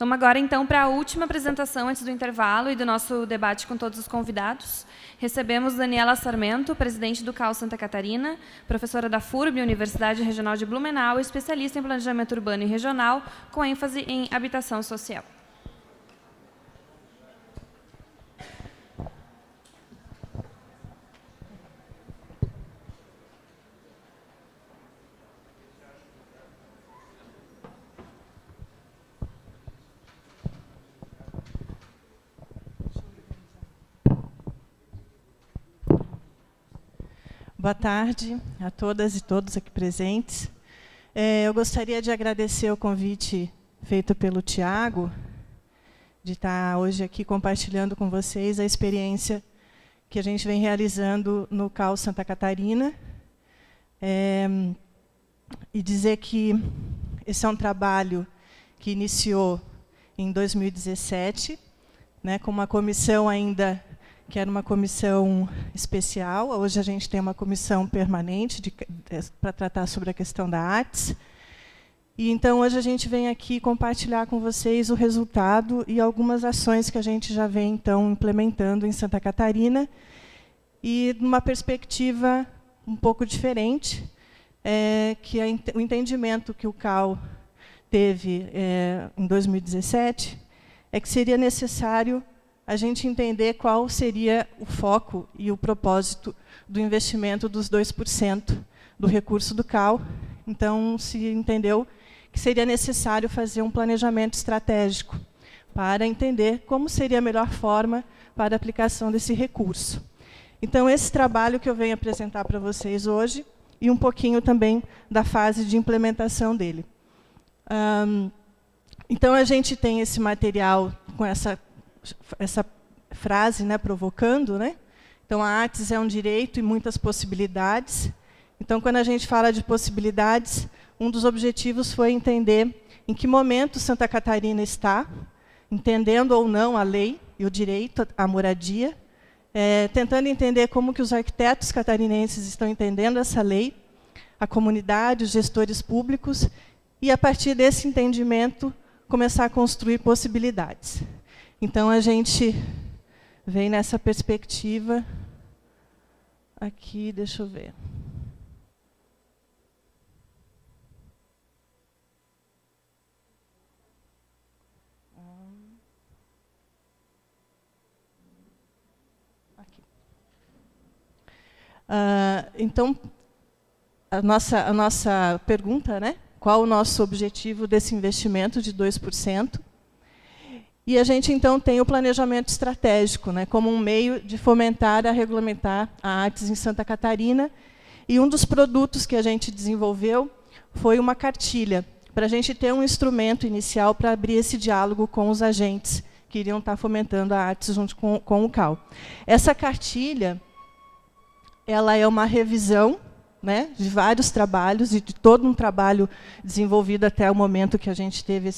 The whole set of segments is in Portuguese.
Vamos agora, então, para a última apresentação antes do intervalo e do nosso debate com todos os convidados. Recebemos Daniela Sarmento, presidente do CAU Santa Catarina, professora da FURB, Universidade Regional de Blumenau, especialista em planejamento urbano e regional, com ênfase em habitação social. Boa tarde a todas e todos aqui presentes. Eu gostaria de agradecer o convite feito pelo Tiago, de estar hoje aqui compartilhando com vocês a experiência que a gente vem realizando no CAU Santa Catarina. E dizer que esse é um trabalho que iniciou em 2017, né, com uma comissão ainda que era uma comissão especial. Hoje a gente tem uma comissão permanente para tratar sobre a questão da artes. E então hoje a gente vem aqui compartilhar com vocês o resultado e algumas ações que a gente já vem então implementando em Santa Catarina, e numa perspectiva um pouco diferente, que o entendimento que o CAU teve em 2017 é que seria necessário a gente entender qual seria o foco e o propósito do investimento dos 2% do recurso do CAU. Então, se entendeu que seria necessário fazer um planejamento estratégico para entender como seria a melhor forma para a aplicação desse recurso. Então, esse trabalho que eu venho apresentar para vocês hoje, e um pouquinho também da fase de implementação dele. Então, a gente tem esse material com essa frase, né, provocando, né? Então, a artes é um direito e muitas possibilidades. Então, quando a gente fala de possibilidades, um dos objetivos foi entender em que momento Santa Catarina está, entendendo ou não a lei e o direito à moradia, tentando entender como que os arquitetos catarinenses estão entendendo essa lei, a comunidade, os gestores públicos, e, a partir desse entendimento, começar a construir possibilidades. Então, a gente vem nessa perspectiva. Aqui, deixa eu ver. Aqui. Então, a nossa pergunta, né? Qual o nosso objetivo desse investimento de 2%? E a gente, então, tem o planejamento estratégico, né, como um meio de fomentar e regulamentar a artes em Santa Catarina. E um dos produtos que a gente desenvolveu foi uma cartilha, para a gente ter um instrumento inicial para abrir esse diálogo com os agentes que iriam estar fomentando a artes junto com o CAU. Essa cartilha, ela é uma revisão, né, de vários trabalhos, e de todo um trabalho desenvolvido até o momento que a gente teve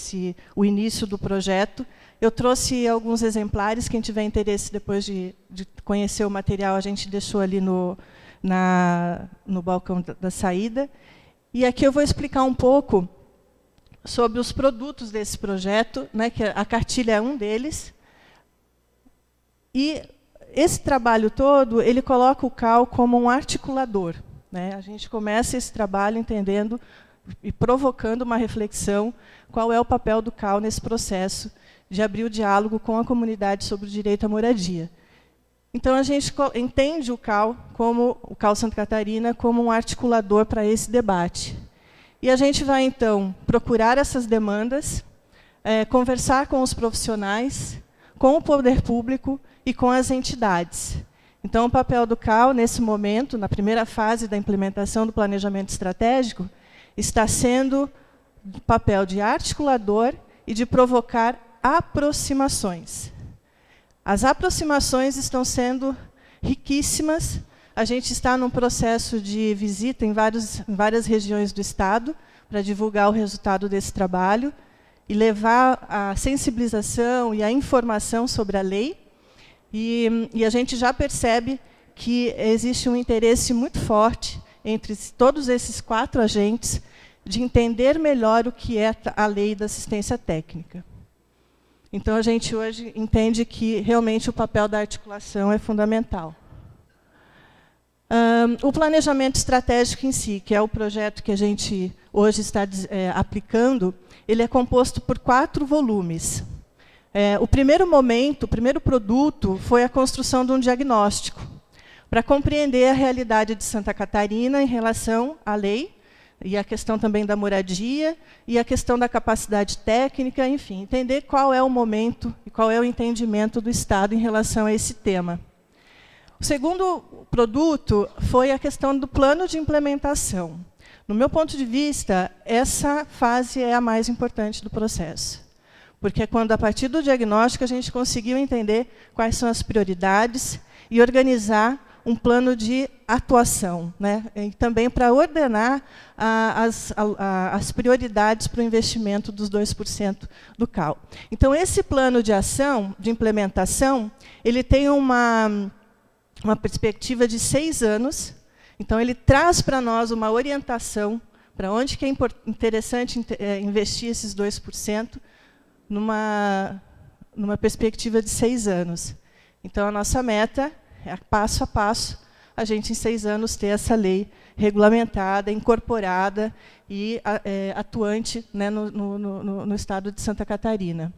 o início do projeto. Eu trouxe alguns exemplares, quem tiver interesse depois de conhecer o material, a gente deixou ali no balcão da saída. E aqui eu vou explicar um pouco sobre os produtos desse projeto, né, que a cartilha é um deles. E esse trabalho todo, ele coloca o CAU como um articulador, né? A gente começa esse trabalho entendendo e provocando uma reflexão qual é o papel do CAU nesse processo de abrir o diálogo com a comunidade sobre o direito à moradia. Então, a gente entende o CAU Santa Catarina como um articulador para esse debate. E a gente vai, então, procurar essas demandas, conversar com os profissionais, com o poder público e com as entidades. Então, o papel do CAU, nesse momento, na primeira fase da implementação do planejamento estratégico, está sendo papel de articulador e de provocar aproximações. As aproximações estão sendo riquíssimas. A gente está num processo de visita em várias regiões do Estado para divulgar o resultado desse trabalho e levar a sensibilização e a informação sobre a lei. E a gente já percebe que existe um interesse muito forte entre todos esses 4 agentes de entender melhor o que é a lei da assistência técnica. Então, a gente hoje entende que realmente o papel da articulação é fundamental. O planejamento estratégico em si, que é o projeto que a gente hoje está aplicando, ele é composto por 4 volumes. O primeiro momento, o primeiro produto, foi a construção de um diagnóstico, para compreender a realidade de Santa Catarina em relação à lei, e a questão também da moradia, e a questão da capacidade técnica, enfim, entender qual é o momento e qual é o entendimento do Estado em relação a esse tema. O segundo produto foi a questão do plano de implementação. No meu ponto de vista, essa fase é a mais importante do processo, porque é quando, a partir do diagnóstico, a gente conseguiu entender quais são as prioridades e organizar um plano de atuação, né? E também para ordenar as prioridades para o investimento dos 2% do CAL. Então, esse plano de ação, de implementação, ele tem uma perspectiva de 6 anos. Então, ele traz para nós uma orientação para onde que é interessante investir esses 2%, numa perspectiva de 6 anos. Então, a nossa meta é, passo a passo, a gente, em 6 anos, ter essa lei regulamentada, incorporada e atuante, né, no Estado de Santa Catarina.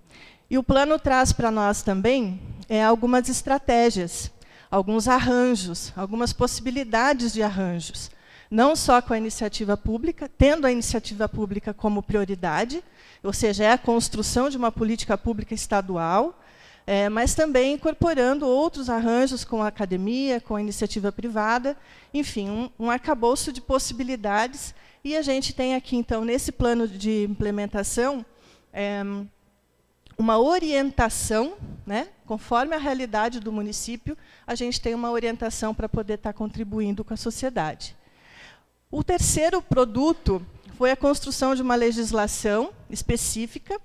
E o plano traz para nós também algumas estratégias, alguns arranjos, algumas possibilidades de arranjos. Não só com a iniciativa pública, tendo a iniciativa pública como prioridade, ou seja, é a construção de uma política pública estadual, mas também incorporando outros arranjos com a academia, com a iniciativa privada, enfim, um arcabouço de possibilidades. E a gente tem aqui, então, nesse plano de implementação, uma orientação, né? Conforme a realidade do município, a gente tem uma orientação para poder estar contribuindo com a sociedade. O terceiro produto foi a construção de uma legislação específica,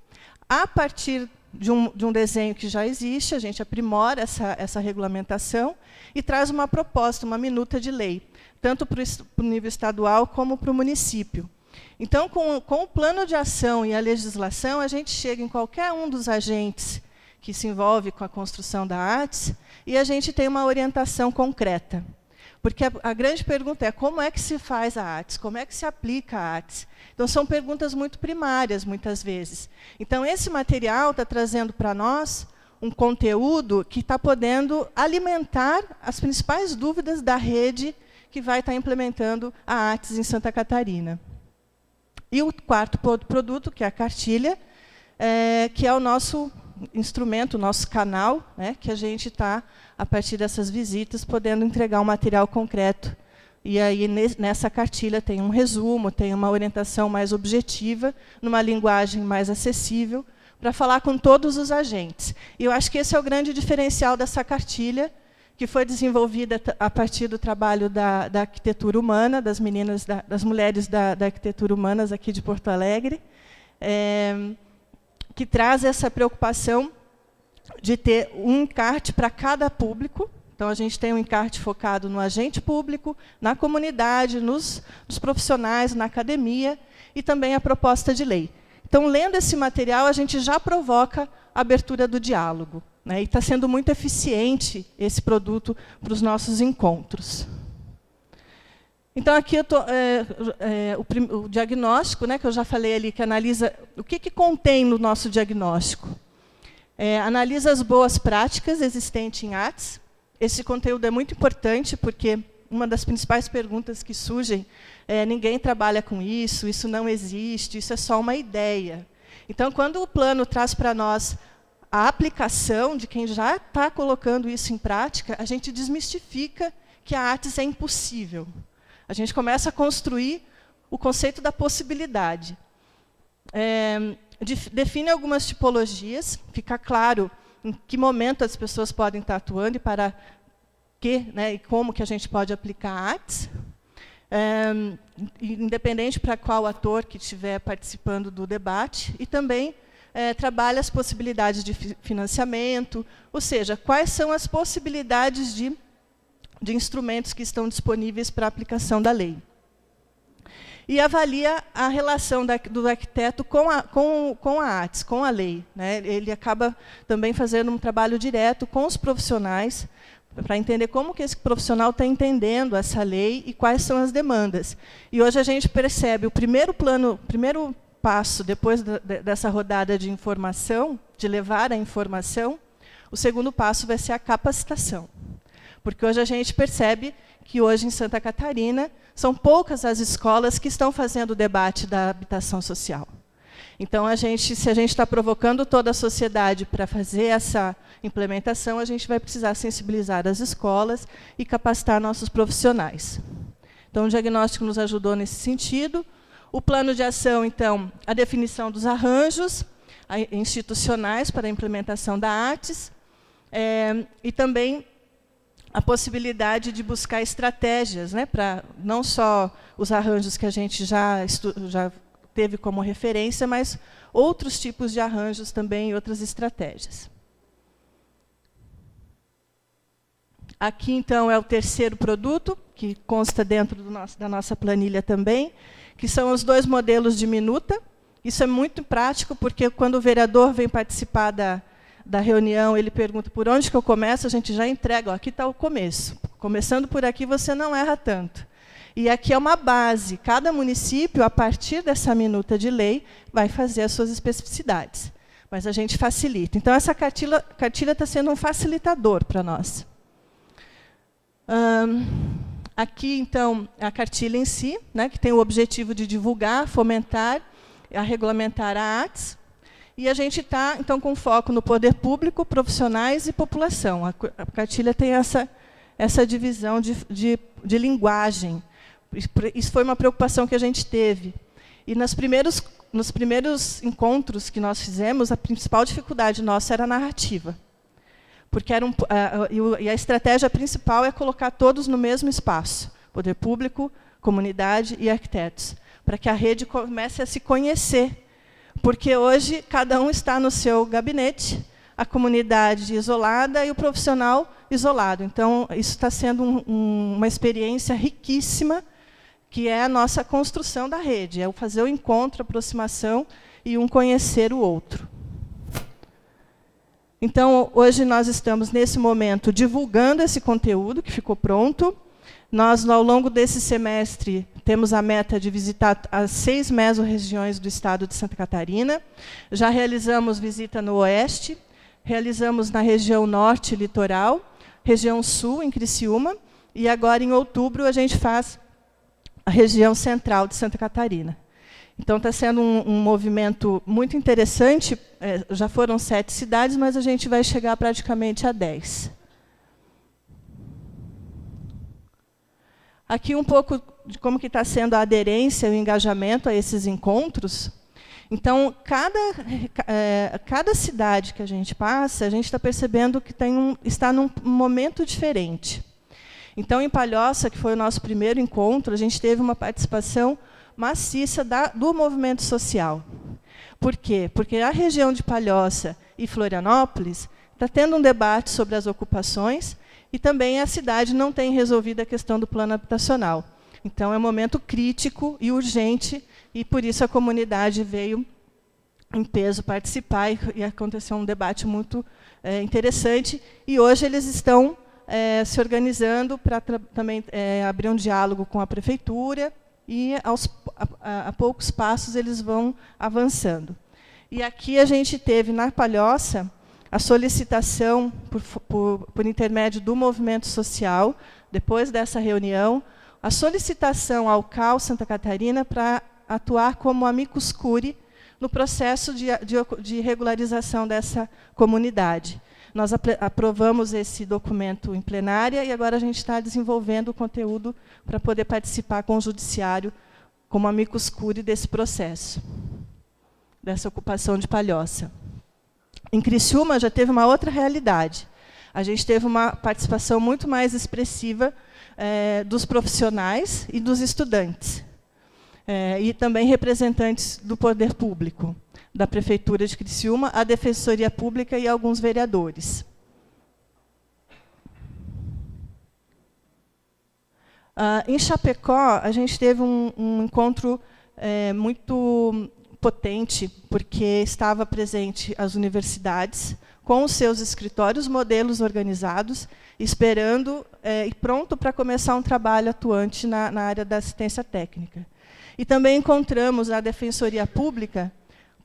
a partir de um desenho que já existe, a gente aprimora essa regulamentação e traz uma proposta, uma minuta de lei, tanto para o nível estadual como para o município. Então, com o plano de ação e a legislação, a gente chega em qualquer um dos agentes que se envolve com a construção da ARTES e a gente tem uma orientação concreta. Porque a grande pergunta é como é que se faz a ARTES, como é que se aplica a ARTES. Então, são perguntas muito primárias, muitas vezes. Então, esse material está trazendo para nós um conteúdo que está podendo alimentar as principais dúvidas da rede que vai estar implementando a ARTES em Santa Catarina. E o quarto produto, que é a cartilha, que é o nosso instrumento, o nosso canal, né, que a gente está, a partir dessas visitas, podendo entregar um material concreto. E aí, nessa cartilha, tem um resumo, tem uma orientação mais objetiva, numa linguagem mais acessível, para falar com todos os agentes. E eu acho que esse é o grande diferencial dessa cartilha, que foi desenvolvida a partir do trabalho da arquitetura humana, das meninas, das mulheres da arquitetura humanas aqui de Porto Alegre, que traz essa preocupação de ter um encarte para cada público. Então, a gente tem um encarte focado no agente público, na comunidade, nos profissionais, na academia, e também a proposta de lei. Então, lendo esse material, a gente já provoca a abertura do diálogo, né? E está sendo muito eficiente esse produto para os nossos encontros. Então, aqui o diagnóstico, né, que eu já falei ali, que analisa o que contém no nosso diagnóstico. Analisa as boas práticas existentes em ARTES. Esse conteúdo é muito importante, porque uma das principais perguntas que surgem é: ninguém trabalha com isso, isso não existe, isso é só uma ideia. Então, quando o plano traz para nós a aplicação de quem já está colocando isso em prática, a gente desmistifica que a ARTES é impossível. A gente começa a construir o conceito da possibilidade. Define algumas tipologias, fica claro em que momento as pessoas podem estar atuando e para que, né, e como que a gente pode aplicar a ARTES, independente para qual ator que estiver participando do debate, e também trabalha as possibilidades de financiamento, ou seja, quais são as possibilidades de instrumentos que estão disponíveis para a aplicação da lei. e avalia a relação do arquiteto com a ATS, com a lei, né? Ele acaba também fazendo um trabalho direto com os profissionais, para entender como que esse profissional está entendendo essa lei e quais são as demandas. E hoje a gente percebe o primeiro passo, depois dessa rodada de informação, de levar a informação, o segundo passo vai ser a capacitação. Porque hoje a gente percebe que hoje em Santa Catarina são poucas as escolas que estão fazendo o debate da habitação social. Então, se a gente está provocando toda a sociedade para fazer essa implementação, a gente vai precisar sensibilizar as escolas e capacitar nossos profissionais. Então, o diagnóstico nos ajudou nesse sentido. O plano de ação, então, a definição dos arranjos institucionais para a implementação da ATS, e também a possibilidade de buscar estratégias, né, para não só os arranjos que a gente já teve como referência, mas outros tipos de arranjos também e outras estratégias. Aqui, então, é o terceiro produto, que consta dentro da nossa planilha também, que são os 2 modelos de minuta. Isso é muito prático, porque quando o vereador vem participar da reunião, ele pergunta por onde que eu começo, a gente já entrega, ó, aqui está o começo. Começando por aqui, você não erra tanto. E aqui é uma base. Cada município, a partir dessa minuta de lei, vai fazer as suas especificidades. Mas a gente facilita. Então, essa cartilha está sendo um facilitador para nós. Aqui, então, a cartilha em si, né, que tem o objetivo de divulgar, fomentar, a regulamentar a ATS. E a gente está, então, com foco no poder público, profissionais e população. A cartilha tem essa divisão de linguagem. Isso foi uma preocupação que a gente teve. E nos primeiros encontros que nós fizemos, a principal dificuldade nossa era a narrativa. Porque e a estratégia principal é colocar todos no mesmo espaço, poder público, comunidade e arquitetos, para que a rede comece a se conhecer. Porque hoje cada um está no seu gabinete, a comunidade isolada e o profissional isolado. Então, isso está sendo uma experiência riquíssima, que é a nossa construção da rede, é o fazer o encontro, a aproximação e um conhecer o outro. Então, hoje nós estamos, nesse momento, divulgando esse conteúdo que ficou pronto. Nós, ao longo desse semestre, temos a meta de visitar as 6 mesorregiões do estado de Santa Catarina. Já realizamos visita no Oeste, realizamos na região Norte, Litoral, região Sul, em Criciúma, e agora, em outubro, a gente faz a região Central de Santa Catarina. Então, está sendo um movimento muito interessante. Já foram 7 cidades, mas a gente vai chegar praticamente a 10. Aqui um pouco de como que está sendo a aderência e o engajamento a esses encontros. Então, cada cidade que a gente passa, a gente está percebendo que está num momento diferente. Então, em Palhoça, que foi o nosso primeiro encontro, a gente teve uma participação maciça do movimento social. Por quê? Porque a região de Palhoça e Florianópolis está tendo um debate sobre as ocupações e também a cidade não tem resolvido a questão do plano habitacional. Então, é um momento crítico e urgente, e por isso a comunidade veio em peso participar, e aconteceu um debate muito interessante. E hoje eles estão se organizando para também abrir um diálogo com a prefeitura, e a poucos passos eles vão avançando. E aqui a gente teve, na Palhoça, a solicitação, por intermédio do movimento social, depois dessa reunião, a solicitação ao CAL Santa Catarina para atuar como amicus curiae no processo de regularização dessa comunidade. Nós aprovamos esse documento em plenária e agora a gente está desenvolvendo o conteúdo para poder participar com o judiciário como amicus curiae desse processo, dessa ocupação de Palhoça. Em Criciúma já teve uma outra realidade. A gente teve uma participação muito mais expressiva dos profissionais e dos estudantes. E também representantes do poder público, da Prefeitura de Criciúma, a Defensoria Pública e alguns vereadores. Em Chapecó, a gente teve um encontro muito potente, porque estava presente as universidades, com os seus escritórios, modelos organizados, esperando e pronto para começar um trabalho atuante na área da assistência técnica. E também encontramos a Defensoria Pública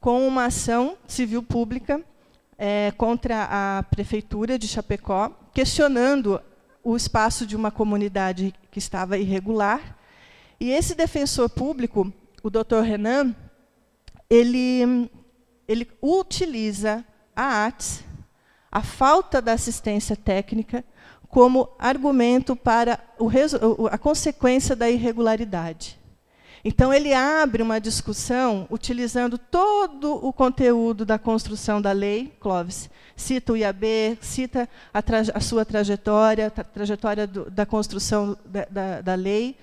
com uma ação civil pública contra a Prefeitura de Chapecó, questionando o espaço de uma comunidade que estava irregular. E esse defensor público, o Dr. Renan, ele utiliza a ATS, a falta da assistência técnica, como argumento para a consequência da irregularidade. Então, ele abre uma discussão utilizando todo o conteúdo da construção da lei, Clóvis, cita o IAB, cita a sua trajetória, a trajetória da construção da lei,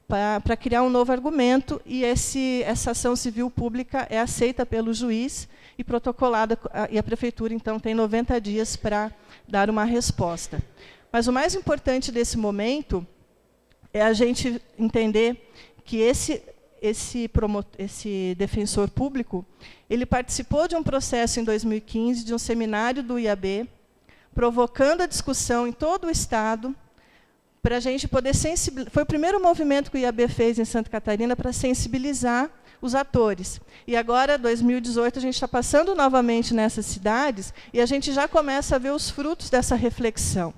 para criar um novo argumento, e essa ação civil pública é aceita pelo juiz e protocolada, e a Prefeitura, então, tem 90 dias para dar uma resposta. Mas o mais importante desse momento é a gente entender que esse defensor público, ele participou de um processo em 2015, de um seminário do IAB, provocando a discussão em todo o Estado, para a gente poder sensibilizar. Foi o primeiro movimento que o IAB fez em Santa Catarina para sensibilizar os atores. E agora, 2018, a gente está passando novamente nessas cidades e a gente já começa a ver os frutos dessa reflexão.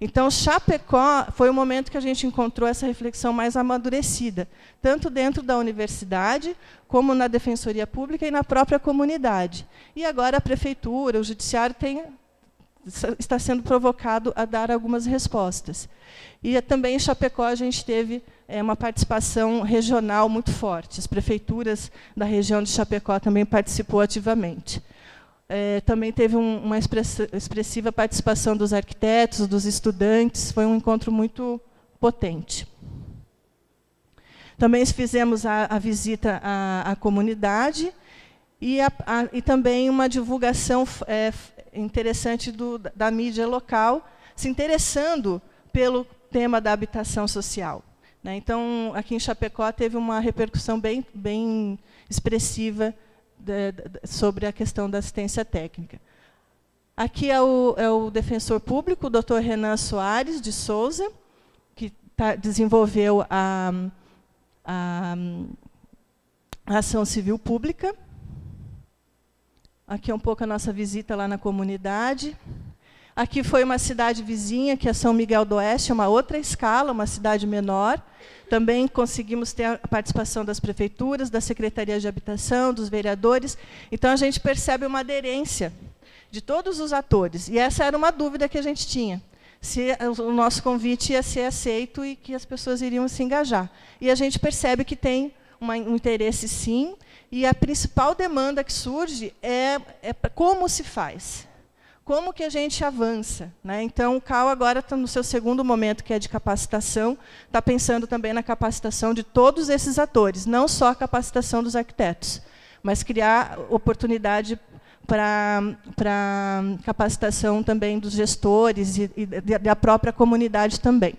Então, Chapecó foi o momento que a gente encontrou essa reflexão mais amadurecida, tanto dentro da universidade, como na Defensoria Pública e na própria comunidade. E agora a Prefeitura, o Judiciário, está sendo provocado a dar algumas respostas. E também em Chapecó a gente teve uma participação regional muito forte. As prefeituras da região de Chapecó também participou ativamente. Também teve uma expressiva participação dos arquitetos, dos estudantes, foi um encontro muito potente. Também fizemos a visita à comunidade e também uma divulgação interessante da mídia local, se interessando pelo tema da habitação social. Então, aqui em Chapecó teve uma repercussão bem expressiva sobre a questão da assistência técnica. Aqui é o defensor público, o Dr. Renan Soares de Souza, que desenvolveu a ação civil pública. Aqui é um pouco a nossa visita lá na comunidade. Aqui foi uma cidade vizinha, que é São Miguel do Oeste, uma outra escala, uma cidade menor. Também conseguimos ter a participação das prefeituras, da Secretaria de Habitação, dos vereadores. Então, a gente percebe uma aderência de todos os atores. E essa era uma dúvida que a gente tinha, se o nosso convite ia ser aceito e que as pessoas iriam se engajar. E a gente percebe que tem um interesse, sim, e a principal demanda que surge é como se faz. Como que a gente avança? Então, o CAU agora está no seu segundo momento, que é de capacitação, está pensando também na capacitação de todos esses atores, não só a capacitação dos arquitetos, mas criar oportunidade para capacitação também dos gestores e da própria comunidade também,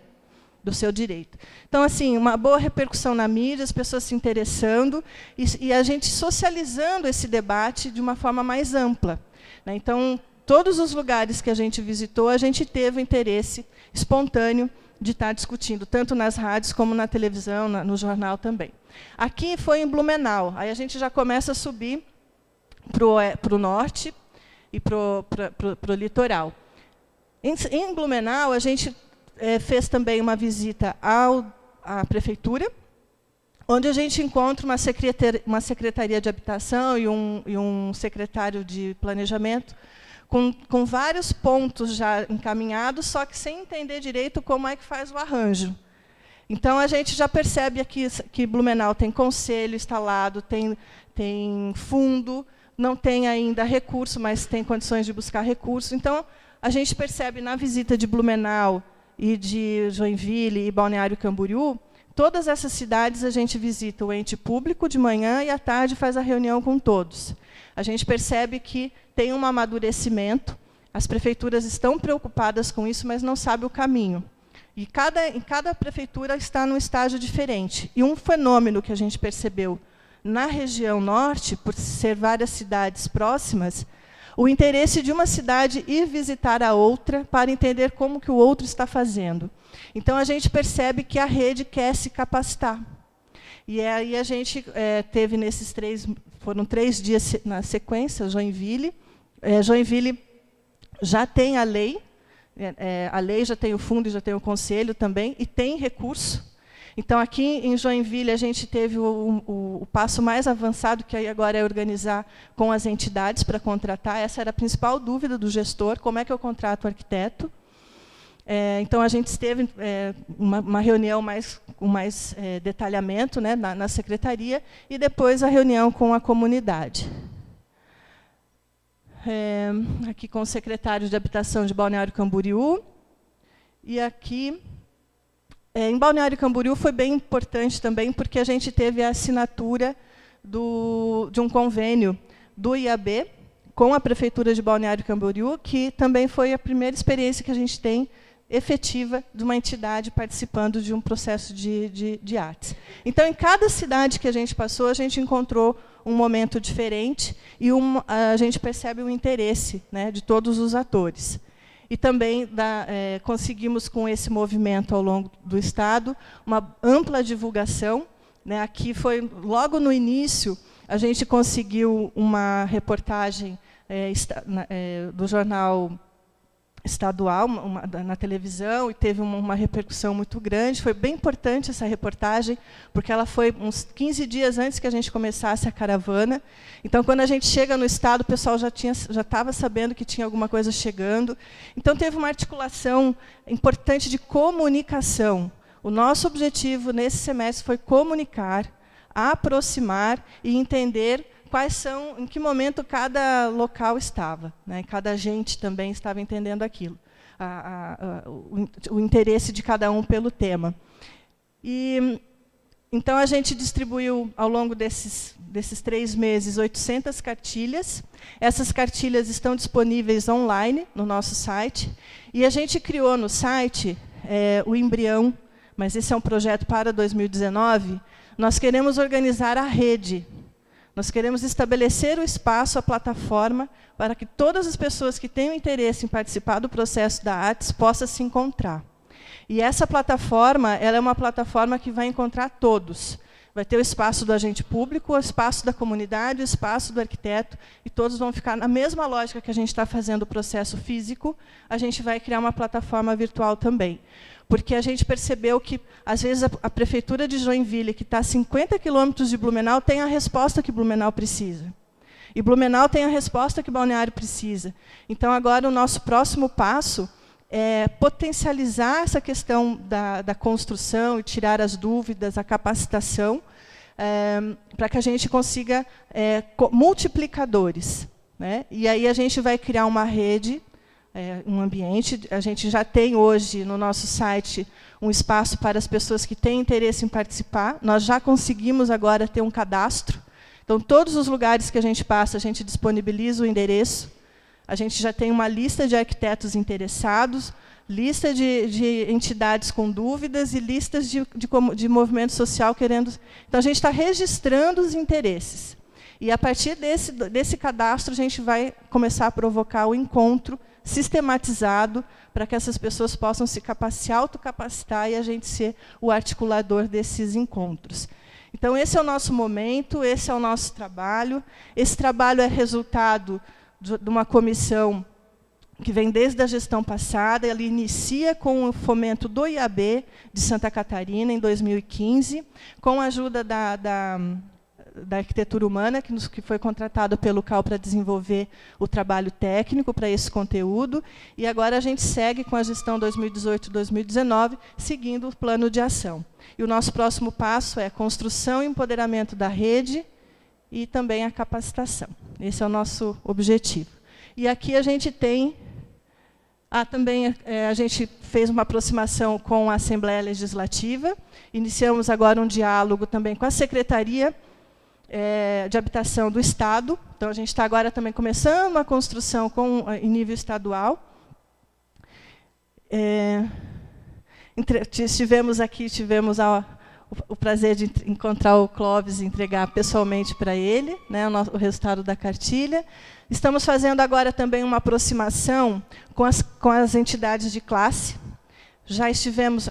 do seu direito. Então, assim, uma boa repercussão na mídia, as pessoas se interessando e a gente socializando esse debate de uma forma mais ampla. Então, todos os lugares que a gente visitou, a gente teve interesse espontâneo de estar discutindo, tanto nas rádios como na televisão, no jornal também. Aqui foi em Blumenau, aí a gente já começa a subir para o norte e para o litoral. Em Blumenau, a gente fez também uma visita à prefeitura, onde a gente encontra uma secretaria de habitação e um secretário de planejamento, com vários pontos já encaminhados, só que sem entender direito como é que faz o arranjo. Então, a gente já percebe aqui que Blumenau tem conselho instalado, tem fundo, não tem ainda recurso, mas tem condições de buscar recurso. Então, a gente percebe na visita de Blumenau e de Joinville e Balneário Camboriú, todas essas cidades a gente visita o ente público de manhã e à tarde faz a reunião com todos. A gente percebe que tem um amadurecimento, as prefeituras estão preocupadas com isso, mas não sabem o caminho. E em cada prefeitura está num estágio diferente. E um fenômeno que a gente percebeu na região norte, por ser várias cidades próximas, o interesse de uma cidade ir visitar a outra para entender como que o outro está fazendo. Então, a gente percebe que a rede quer se capacitar. E aí a gente teve foram 3 dias na sequência, Joinville. Joinville já tem a lei já tem o fundo e já tem o conselho também, e tem recurso. Então, aqui em Joinville, a gente teve o passo mais avançado, que aí agora é organizar com as entidades para contratar. Essa era a principal dúvida do gestor, como é que eu contrato o arquiteto. Então, a gente teve uma reunião com mais detalhamento, né, na secretaria, e depois a reunião com a comunidade. Aqui com o secretário de Habitação de Balneário Camboriú. E aqui, em Balneário Camboriú, foi bem importante também, porque a gente teve a assinatura de um convênio do IAB com a Prefeitura de Balneário Camboriú, que também foi a primeira experiência que a gente tem efetiva de uma entidade participando de um processo de artes. Então, em cada cidade que a gente passou, a gente encontrou um momento diferente e a gente percebe o interesse, né, de todos os atores. E também conseguimos, com esse movimento ao longo do Estado, uma ampla divulgação. Né, aqui foi, logo no início, a gente conseguiu uma reportagem do jornal estadual, na televisão, e teve uma repercussão muito grande. Foi bem importante essa reportagem, porque ela foi uns 15 dias antes que a gente começasse a caravana. Então, quando a gente chega no Estado, o pessoal já estava sabendo que tinha alguma coisa chegando. Então, teve uma articulação importante de comunicação. O nosso objetivo nesse semestre foi comunicar, aproximar e entender em que momento cada local estava, né? Cada agente também estava entendendo aquilo, o interesse de cada um pelo tema. E então a gente distribuiu ao longo desses 3 meses 800 cartilhas. Essas cartilhas estão disponíveis online no nosso site, e a gente criou no site o embrião, mas esse é um projeto para 2019. Nós queremos organizar a rede. Nós queremos estabelecer o espaço, a plataforma, para que todas as pessoas que tenham interesse em participar do processo da artes possam se encontrar. E essa plataforma, ela é uma plataforma que vai encontrar todos. Vai ter o espaço do agente público, o espaço da comunidade, o espaço do arquiteto, e todos vão ficar na mesma lógica que a gente está fazendo o processo físico, a gente vai criar uma plataforma virtual também. Porque a gente percebeu que, às vezes, a Prefeitura de Joinville, que está a 50 quilômetros de Blumenau, tem a resposta que Blumenau precisa. E Blumenau tem a resposta que Balneário precisa. Então, agora, o nosso próximo passo é potencializar essa questão da construção e tirar as dúvidas, a capacitação, para que a gente consiga multiplicadores. Né? E aí a gente vai criar uma rede, um ambiente. A gente já tem hoje no nosso site um espaço para as pessoas que têm interesse em participar. Nós já conseguimos agora ter um cadastro. Então, todos os lugares que a gente passa, a gente disponibiliza o endereço. A gente já tem uma lista de arquitetos interessados, lista de entidades com dúvidas e listas de movimento social querendo. Então, a gente está registrando os interesses. E, a partir desse cadastro, a gente vai começar a provocar o encontro sistematizado para que essas pessoas possam se autocapacitar e a gente ser o articulador desses encontros. Então, esse é o nosso momento, esse é o nosso trabalho. Esse trabalho é resultado de uma comissão que vem desde a gestão passada. Ela inicia com o fomento do IAB de Santa Catarina, em 2015, com a ajuda da arquitetura humana, que foi contratado pelo CAL para desenvolver o trabalho técnico para esse conteúdo. E agora a gente segue com a gestão 2018-2019, seguindo o plano de ação. E o nosso próximo passo é construção e empoderamento da rede e também a capacitação. Esse é o nosso objetivo. E aqui a gente tem... também a gente fez uma aproximação com a Assembleia Legislativa. Iniciamos agora um diálogo também com a Secretaria de Habitação do Estado. Então, a gente está agora também começando uma construção em nível estadual. Tivemos o prazer de encontrar o Clóvis e entregar pessoalmente para ele, né, o resultado da cartilha. Estamos fazendo agora também uma aproximação com as entidades de classe. Já estivemos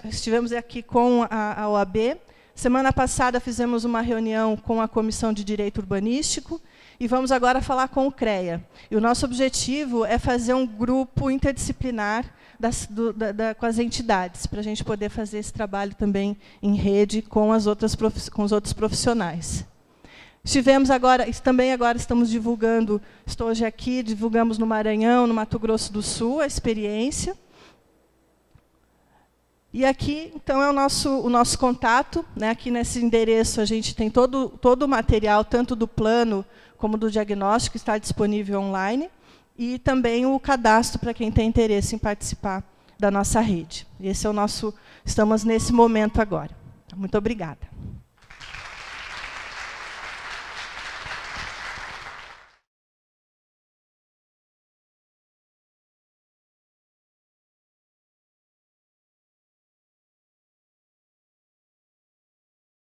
aqui com a OAB. Semana passada fizemos uma reunião com a Comissão de Direito Urbanístico e vamos agora falar com o CREA. E o nosso objetivo é fazer um grupo interdisciplinar com as entidades, para a gente poder fazer esse trabalho também em rede com os outros profissionais. Também agora estamos divulgando, estou hoje aqui, divulgamos no Maranhão, no Mato Grosso do Sul, a experiência. E aqui, então, é o nosso contato, né? Aqui nesse endereço a gente tem todo o material, tanto do plano como do diagnóstico, está disponível online, e também o cadastro para quem tem interesse em participar da nossa rede. Estamos nesse momento agora. Muito obrigada.